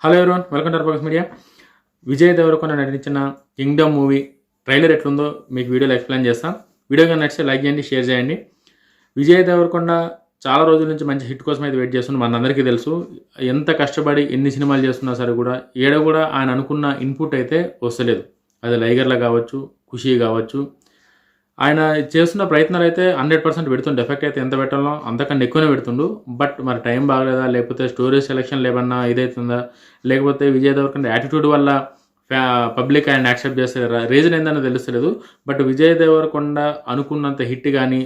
Hello everyone, welcome to Urbax media. Vijay Deverakonda నటించిన Kingdom movie trailer ఎట్లుందో మీకు వీడియోలో ఎక్స్ప్లెయిన్ చేస్తాం. వీడియో కానీ నచ్చితే లైక్ చేయండి, షేర్ చేయండి. విజయ్ దేవరకొండ చాలా రోజుల నుంచి మంచి హిట్ కోసం అయితే వెయిట్ చేస్తున్నాం. మనందరికీ తెలుసు ఎంత కష్టపడి ఎన్ని సినిమాలు చేస్తున్నా సరే కూడా కూడా ఆయన అనుకున్న ఇన్పుట్ అయితే వస్తలేదు. అది లైగర్లా కావచ్చు, ఖుషి కావచ్చు. ఆయన చేస్తున్న ప్రయత్నాలు అయితే 100% పెడుతుండే. ఎఫెక్ట్ అయితే ఎంత పెట్టాలో అంతకన్నా ఎక్కువనే పెడుతుండు. బట్ మరి టైం బాగలేదా, లేకపోతే స్టోరీ సెలెక్షన్ లేవన్నా ఇదవుతుందా, లేకపోతే విజయ్ దేవరకొండ యాటిట్యూడ్ వల్ల పబ్లిక్ ఆయన యాక్సెప్ట్ చేస్తారా, రీజన్ ఏందని తెలుస్తలేదు. బట్ విజయ్ దేవరకొండ అనుకున్నంత హిట్ కానీ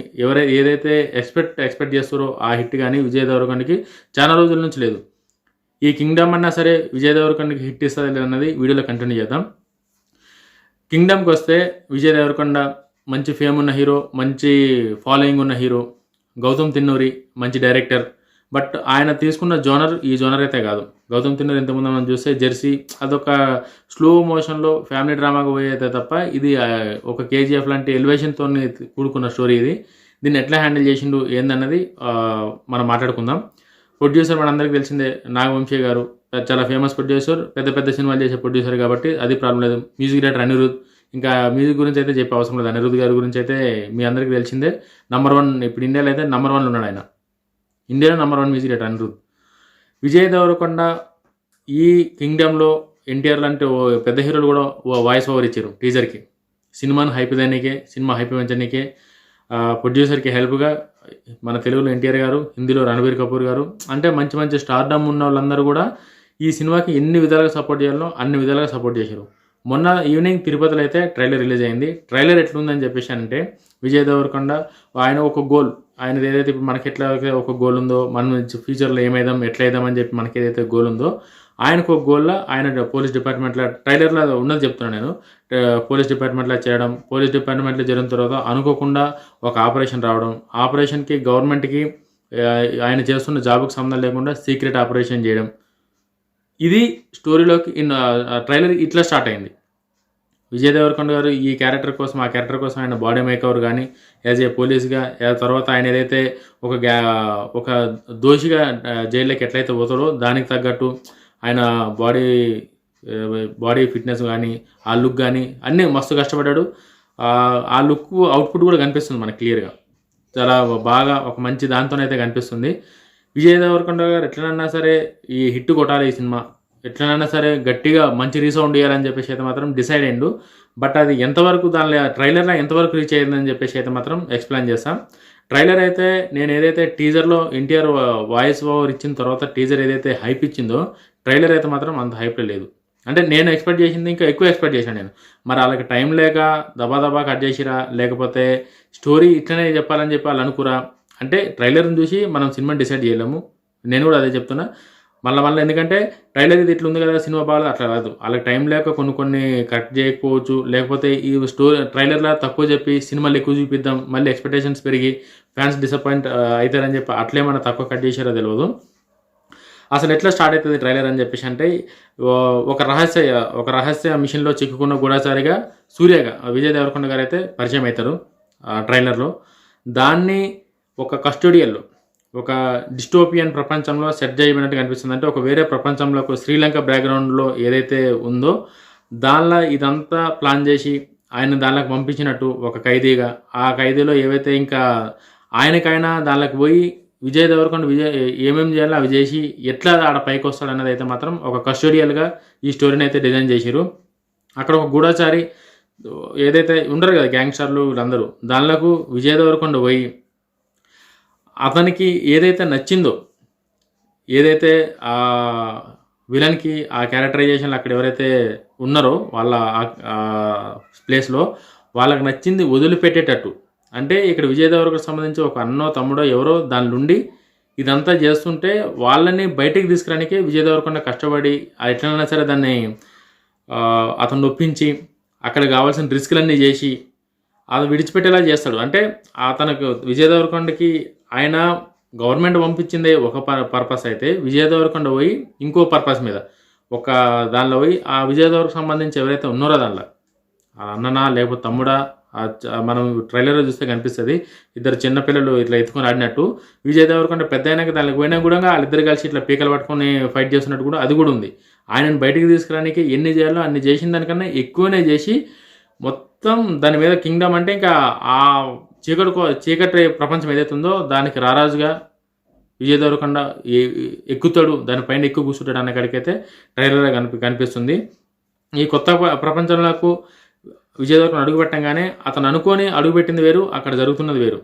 ఏదైతే ఎక్స్పెక్ట్ చేస్తారో ఆ హిట్ కానీ విజయ్ దేవరకొండకి చాలా రోజుల నుంచి లేదు. ఈ కింగ్డమ్ అన్నా సరే విజయ్ దేవరకొండకి హిట్ ఇస్తుంది లేదన్నది వీడియోలో కంటిన్యూ చేద్దాం. కింగ్డమ్కి వస్తే విజయ్ దేవరకొండ మంచి ఫేమ్ ఉన్న హీరో, మంచి ఫాలోయింగ్ ఉన్న హీరో. గౌతమ్ తిన్నూరి మంచి డైరెక్టర్. బట్ ఆయన తీసుకున్న జోనర్ ఈ జోనర్ అయితే కాదు. గౌతమ్ తిన్నూరి ఇంతకుముందు మనం చూస్తే జెర్సీ అదొక స్లో మోషన్లో ఫ్యామిలీ డ్రామాగా పోయేదే తప్ప ఇది ఒక కేజీఎఫ్ లాంటి ఎలివేషన్తో కూడుకున్న స్టోరీ. దీన్ని ఎట్లా హ్యాండిల్ చేసిండు ఏందన్నది మనం మాట్లాడుకుందాం. ప్రొడ్యూసర్ మనందరికీ తెలిసిందే, నాగవంశీ గారు చాలా ఫేమస్ ప్రొడ్యూసర్, పెద్ద పెద్ద సినిమాలు చేసే ప్రొడ్యూసర్ కాబట్టి అది ప్రాబ్లం లేదు. మ్యూజిక్ డైరెక్టర్ అనిరుద్, ఇంకా మ్యూజిక్ గురించి అయితే చెప్పే అవసరం లేదు. అనిరుద్ గారి గురించి అయితే మీ అందరికీ తెలిసిందే. నంబర్ 1 ఇప్పుడు ఇండియాలో అయితే నంబర్ 1 ఉన్నాడు ఆయన. ఇండియాలో number 1 music director Anirudh. Vijay Deverakonda ఈ కింగ్డమ్లో ఎన్టీఆర్ లాంటి పెద్ద హీరోలు కూడా వాయిస్ ఓవర్ ఇచ్చారు టీజర్కి. సినిమాను హైప్ దానికే, సినిమా హైప్ పెంచడానికే, ప్రొడ్యూసర్కి హెల్ప్గా మన తెలుగులో ఎన్టీఆర్ గారు, హిందీలో రణబీర్ కపూర్ గారు, అంటే మంచి మంచి స్టార్డమ్ ఉన్న వాళ్ళందరూ కూడా ఈ సినిమాకి ఎన్ని విధాలుగా సపోర్ట్ చేయాలో అన్ని విధాలుగా సపోర్ట్ చేశారు. మొన్న ఈవినింగ్ తిరుపతిలో అయితే ట్రైలర్ రిలీజ్ అయింది. ట్రైలర్ ఎట్లుందని చెప్పేసి అంటే విజయ్ దేవరకొండ ఆయన ఒక గోల్, ఆయనది ఏదైతే ఇప్పుడు మనకి ఎట్లా ఒక గోల్ ఉందో, మనం ఫ్యూచర్లో ఏమైదాం ఎట్లా అయిదామని చెప్పి మనకి ఏదైతే గోల్ ఉందో, ఆయనకు ఒక గోల్లో ఆయన పోలీస్ డిపార్ట్మెంట్లో ట్రైలర్లో ఉన్నది చెప్తున్నాను నేను. పోలీస్ డిపార్ట్మెంట్లో చేరడం, పోలీస్ డిపార్ట్మెంట్లో జరిగిన తర్వాత అనుకోకుండా ఒక ఆపరేషన్ రావడం, ఆపరేషన్కి గవర్నమెంట్కి ఆయన చేస్తున్న జాబ్కి సంబంధం లేకుండా సీక్రెట్ ఆపరేషన్ చేయడం. ఇది స్టోరీలోకి ట్రైలర్ ఇట్లా స్టార్ట్ అయింది. విజయ్ దేవరకొండ గారు ఈ క్యారెక్టర్ కోసం, ఆ క్యారెక్టర్ కోసం ఆయన బాడీ మేకవర్ కానీ యాజ్ ఏ పోలీస్గా, తర్వాత ఆయన ఏదైతే ఒక దోషిగా జైల్లోకి ఎట్లయితే పోతాడో దానికి తగ్గట్టు ఆయన బాడీ ఫిట్నెస్ కానీ, ఆ లుక్ కానీ అన్నీ మస్తు కష్టపడ్డాడు. ఆ లుక్ అవుట్పుట్ కూడా కనిపిస్తుంది మనకు క్లియర్గా. చాలా బాగా ఒక మంచి దాంతోనైతే కనిపిస్తుంది. విజయ్ దేవరకొండ గారు ఎట్లనన్నా సరే ఈ హిట్ కొట్టాలి, ఈ సినిమా ఎట్లనన్నా సరే గట్టిగా మంచి రీసౌండ్ ఇవ్వాలని చెప్పేసి అయితే మాత్రం డిసైడ్ అయ్యిండు. బట్ అది ఎంతవరకు దానిలో ట్రైలర్లో ఎంతవరకు రీచ్ అయ్యిందని చెప్పేసి అయితే మాత్రం ఎక్స్ప్లెయిన్ చేస్తాం. ట్రైలర్ అయితే నేను ఏదైతే టీజర్లో ఎన్టీఆర్ వాయిస్ ఓవర్ ఇచ్చిన తర్వాత టీజర్ ఏదైతే హైప్ ఇచ్చిందో, ట్రైలర్ అయితే మాత్రం అంత హైప్లో లేదు. అంటే నేను ఎక్స్పెక్ట్ చేసింది ఇంకా ఎక్కువ ఎక్స్పెక్ట్ చేశాను నేను. మరి వాళ్ళకి టైం లేక దబా కట్ చేసిరా, లేకపోతే స్టోరీ ఇట్లనే చెప్పాలని చెప్పి వాళ్ళు అనుకురా అంటే ట్రైలర్ని చూసి మనం సినిమాని డిసైడ్ చేయలేము. నేను కూడా అదే చెప్తున్నా మళ్ళీ ఎందుకంటే ట్రైలర్ ఇది ఇట్లా ఉంది కదా, సినిమా బాగా అట్లా రాదు. వాళ్ళకి టైం లేక కొన్ని కట్ చేయకపోవచ్చు, లేకపోతే ఈ ట్రైలర్లో తక్కువ చెప్పి సినిమాలు ఎక్కువ చూపిద్దాం, మళ్ళీ ఎక్స్పెక్టేషన్స్ పెరిగి ఫ్యాన్స్ డిసప్పాయింట్ అవుతారని చెప్పి అట్లేమన్నా తక్కువ కట్ చేశారో తెలియదు. అసలు ఎట్లా స్టార్ట్ అవుతుంది ట్రైలర్ అని చెప్పేసి అంటే, ఒక రహస్య మిషన్లో చిక్కుకున్న గూఢచారిగా సూర్యగా విజయ్ దేవరకొండ గారు అయితే పరిచయం అవుతారు ట్రైలర్లో. దాన్ని ఒక కస్టోడియల్లో, ఒక డిస్టోపియన్ ప్రపంచంలో సెట్ చేయబడినట్టు కనిపిస్తుంది. అంటే ఒక వేరే ప్రపంచంలో, ఒక శ్రీలంక బ్యాక్గ్రౌండ్లో ఏదైతే ఉందో దానిలో ఇదంతా ప్లాన్ చేసి ఆయన దానిలోకి పంపించినట్టు ఒక ఖైదీగా, ఆ ఖైదీలో ఏవైతే ఇంకా ఆయనకైనా దానిలోకి పోయి విజయ్ దేవరకొండ ఏమేమి చేయాలో అవి చేసి ఎట్లా ఆడ పైకి వస్తాడు అన్నది అయితే మాత్రం ఒక కస్టోడియల్గా ఈ స్టోరీని అయితే డిజైన్ చేశారు. అక్కడ ఒక గూఢచారి ఏదైతే ఉండరు కదా గ్యాంగ్స్టర్లు వీళ్ళందరూ, దానిలోకి విజయ్ దేవరకొండ పోయి అతనికి ఏదైతే నచ్చిందో, ఏదైతే ఆ విలన్కి ఆ క్యారెక్టరైజేషన్లు అక్కడ ఎవరైతే ఉన్నారో వాళ్ళ ప్లేస్లో వాళ్ళకి నచ్చింది వదిలిపెట్టేటట్టు. అంటే ఇక్కడ విజయ్ దేవరకొండకు సంబంధించి ఒక అన్నో తమ్ముడో ఎవరో దాని నుండి ఇదంతా చేస్తుంటే వాళ్ళని బయటికి తీసుకురానికే విజయ్ దేవరకొండ కష్టపడి ఎట్లైనా సరే దాన్ని అతను నొప్పించి అక్కడ కావాల్సిన రిస్క్లన్నీ చేసి అది విడిచిపెట్టేలా చేస్తాడు. అంటే అతనికి విజయ్ దేవరకొండకి ఆయన గవర్నమెంట్ పంపించిందే ఒక పర్పస్ అయితే, విజయ్ దేవరకొండ పోయి ఇంకో పర్పస్ మీద ఒక దానిలో పోయి ఆ విజయ్ దేవరకు సంబంధించి ఎవరైతే ఉన్నారో దానిలో అన్ననా లేకపోతే తమ్ముడా, మనం ట్రైలర్లో చూస్తే కనిపిస్తుంది ఇద్దరు చిన్నపిల్లలు ఇట్లా ఎత్తుకొని ఆడినట్టు. విజయ్ దేవరకొండ పెద్ద అయినాక దానికి పోయినా కూడా వాళ్ళిద్దరు కలిసి ఇట్లా పీకలు పట్టుకొని ఫైట్ చేస్తున్నట్టు కూడా అది కూడా ఉంది. ఆయనను బయటికి తీసుకురానికి ఎన్ని చేయాలో అన్ని చేసిన దానికన్నా ఎక్కువనే చేసి మొత్తం దాని మీద కింగ్డమ్ అంటే ఇంకా ఆ చీకటి ప్రపంచం ఏదైతే ఉందో దానికి రారాజుగా విజయ్ దేవరకొండ ఎక్కుతాడు, దానిపైన ఎక్కువ కూర్చుంటాడు అనే కాడికైతే ట్రైలర్లో కనిపిస్తుంది. ఈ కొత్త ప్రపంచంలోకి విజయ్ దేవరకొండ అడుగుపెట్టంగానే అతను అనుకొని అడుగుపెట్టింది వేరు, అక్కడ జరుగుతున్నది వేరు.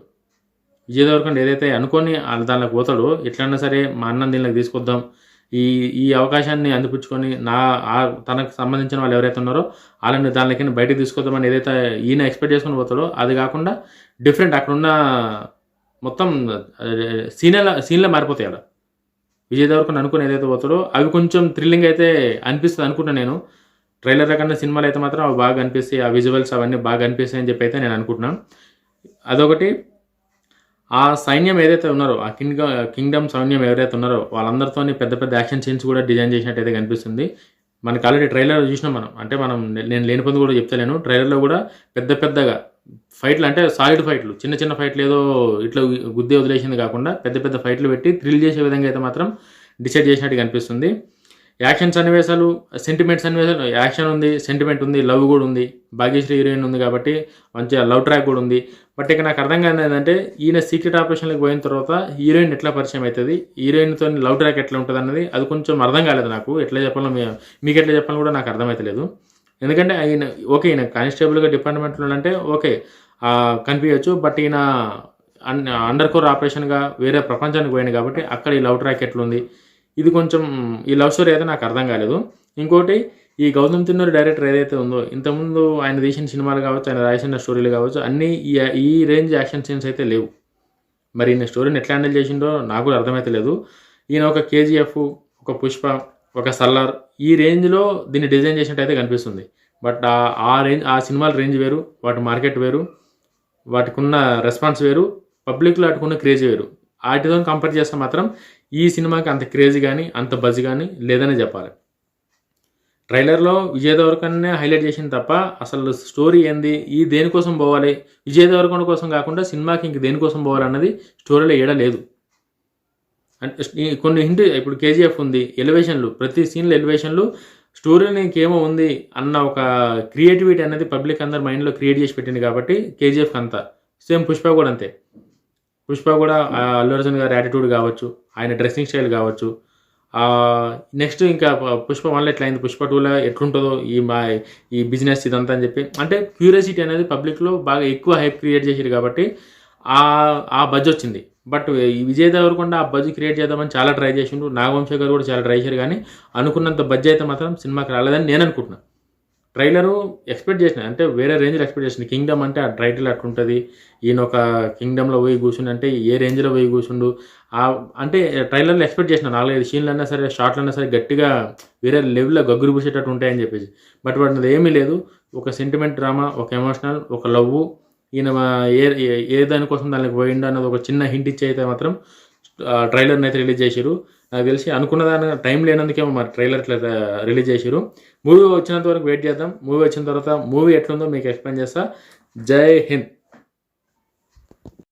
విజయ్ దేవరకొండ ఏదైతే అనుకొని దానిలోకి పోతాడో ఎట్లన్నా సరే మా అన్నం దీనిలోకి తీసుకొద్దాం, ఈ అవకాశాన్ని అందిపుచ్చుకొని తనకు సంబంధించిన వాళ్ళు ఎవరైతే ఉన్నారో వాళ్ళని దానిలోకి బయటకు తీసుకొద్దామని ఏదైతే ఈయన ఎక్స్పెక్ట్ చేసుకుని పోతాడో అది కాకుండా డిఫరెంట్ అక్కడున్న మొత్తం సీన్లో మారిపోతాయి. అలా విజయ్ దేవరకొండ అనుకుని ఏదైతే పోతాడో అవి కొంచెం థ్రిల్లింగ్ అయితే అనిపిస్తుంది అనుకుంటున్నాను నేను. ట్రైలర్ కన్నా సినిమాలు అయితే మాత్రం అవి బాగా అనిపిస్తాయి, ఆ విజువల్స్ అవన్నీ బాగా అనిపిస్తాయి అని చెప్పి అయితే నేను అనుకుంటున్నాను. అదొకటి. ఆ సైన్యం ఏదైతే ఉన్నారో ఆ కింగ్డమ్ సైన్యం ఎవరైతే ఉన్నారో వాళ్ళందరితో పెద్ద పెద్ద యాక్షన్ సీన్స్ కూడా డిజైన్ చేసినట్టు అయితే కనిపిస్తుంది. మనకి ఆల్రెడీ ట్రైలర్ చూసినాం మనం. అంటే నేను లేని పొంది కూడా చెప్తలేను, ట్రైలర్లో కూడా పెద్దగా ఫైట్లు అంటే సాలిడ్ ఫైట్లు, చిన్న ఫైట్లు ఏదో ఇట్లా గుద్దే వదిలేసింది కాకుండా పెద్ద ఫైట్లు పెట్టి థ్రిల్ చేసే విధంగా అయితే మాత్రం డిసైడ్ చేసినట్టు కనిపిస్తుంది. యాక్షన్ సన్నివేశాలు, సెంటిమెంట్ సన్నివేశాలు, యాక్షన్ ఉంది, సెంటిమెంట్ ఉంది, లవ్ కూడా ఉంది, భాగ్యశ్రీ హీరోయిన్ ఉంది కాబట్టి మంచిగా లవ్ ట్రాక్ కూడా ఉంది. బట్ ఇక నాకు అర్థం కాదు ఏంటంటే ఈయన సీక్రెట్ ఆపరేషన్లకు పోయిన తర్వాత హీరోయిన్ ఎట్లా పరిచయం అవుతుంది, హీరోయిన్తో లవ్ ట్రాక్ ఎట్లా ఉంటుంది అన్నది అది కొంచెం అర్థం కాలేదు నాకు. ఎట్లా చెప్పాలో మీకు ఎట్లా చెప్పాలో కూడా నాకు అర్థమవుతలేదు. ఎందుకంటే ఈయన కానిస్టేబుల్గా డిపార్ట్మెంట్లో అంటే ఓకే కనిపించవచ్చు, బట్ ఈయన అండర్ కోర్ ఆపరేషన్గా వేరే ప్రపంచానికి పోయింది కాబట్టి అక్కడ ఈ లవ్ ట్రాక్ ఎట్లుంది, ఇది కొంచెం ఈ లవ్ స్టోరీ అయితే నాకు అర్థం కాలేదు. ఇంకోటి, ఈ గౌతమ్ తిన్నూరి డైరెక్టర్ ఏదైతే ఉందో ఇంతకుముందు ఆయన తీసిన సినిమాలు కావచ్చు, ఆయన రాసిన స్టోరీలు కావచ్చు, అన్నీ ఈ రేంజ్ యాక్షన్ సీన్స్ అయితే లేవు. మరి ఈయన స్టోరీని ఎట్లా హ్యాండిల్ చేసిండో నాకు కూడా అర్థమైతే లేదు. ఈయన ఒక కేజీఎఫ్, ఒక పుష్ప, ఒక సల్లార్ ఈ రేంజ్లో దీన్ని డిజైన్ చేసినట్టయితే కనిపిస్తుంది. బట్ ఆ సినిమాల రేంజ్ వేరు, వాటి మార్కెట్ వేరు, వాటికి ఉన్న రెస్పాన్స్ వేరు, పబ్లిక్లో వాటికున్న క్రేజ్ వేరు. వాటితో కంపేర్ చేస్తే మాత్రం ఈ సినిమాకి అంత క్రేజ్ కానీ అంత బజ్ కానీ లేదని చెప్పాలి. ట్రైలర్లో విజయ్ దేవరకొండనే హైలైట్ చేసింది తప్ప అసలు స్టోరీ ఏంది, ఈ దేనికోసం పోవాలి, విజయ్ దేవరకొండ కోసం కాకుండా సినిమాకి ఇంక దేనికోసం పోవాలన్నది స్టోరీలో ఏడా లేదు. అంటే కొన్ని హింట్, ఇప్పుడు కేజీఎఫ్ ఉంది, ఎలివేషన్లు, ప్రతి సీన్లో ఎలివేషన్లు, స్టోరీలో ఇంకేమో ఉంది అన్న ఒక క్రియేటివిటీ అనేది పబ్లిక్ అందరి మైండ్లో క్రియేట్ చేసి పెట్టింది కాబట్టి కేజీఎఫ్కి అంతా. సేమ్ పుష్ప కూడా అంతే. పుష్ప కూడా అల్లు అర్జున్ గారి యాటిట్యూడ్ కావచ్చు, ఆయన డ్రెస్సింగ్ స్టైల్ కావచ్చు, నెక్స్ట్ ఇంకా పుష్ప 1లో ఎట్లా అయింది, పుష్ప 2లో ఎట్లుంటుందో ఈ బిజినెస్ ఇదంతా అని చెప్పి, అంటే క్యూరియాసిటీ అనేది పబ్లిక్లో బాగా ఎక్కువ హైప్ క్రియేట్ చేశారు కాబట్టి ఆ బజ్ వచ్చింది. బట్ ఈ విజయ్ దేవరకొండ ఆ బజ్ క్రియేట్ చేద్దామని చాలా ట్రై చేసిండు, నాగవంశీ గారు కూడా చాలా ట్రై చేశారు, కానీ అనుకున్నంత బజ్ అయితే మాత్రం సినిమాకి రాలేదని నేను అనుకుంటున్నాను. ట్రైలరు ఎక్స్పెక్ట్ చేసిన, అంటే వేరే రేంజ్లో ఎక్స్పెక్ట్ చేసిన. కింగ్డమ్ అంటే ఆ టైటిల్ అట్లుంటుంది, ఈయన ఒక కింగ్డమ్లో పోయి కూర్చుండు అంటే ఏ రేంజ్లో పోయి కూర్చుండు అంటే ట్రైలర్లో ఎక్స్పెక్ట్ చేసిన 4-5 సీన్లు అన్నా సరే, షార్ట్లు అన్నా సరే గట్టిగా వేరే లెవెల్లో గగ్గురు పూసేటట్టు ఉంటాయని చెప్పేసి. బట్ వాటిది ఏమీ లేదు. ఒక సెంటిమెంట్ డ్రామా, ఒక ఎమోషనల్, ఒక లవ్, ఈయన ఏ దానికోసం దానికి పోయిండు అన్నది ఒక చిన్న హింట్ ఇచ్చి అయితే మాత్రం ట్రైలర్ని అయితే రిలీజ్ చేశారు. నాకు తెలిసి అనుకున్న దాని టైం లేనందుకేమో మరి ట్రైలర్ ఇట్లా రిలీజ్ చేశారు. మూవీ వచ్చినంత వరకు వెయిట్ చేద్దాం. మూవీ వచ్చిన తర్వాత మూవీ ఎట్లుందో మీకు ఎక్స్ప్లెయిన్ చేస్తా. జై హింద్.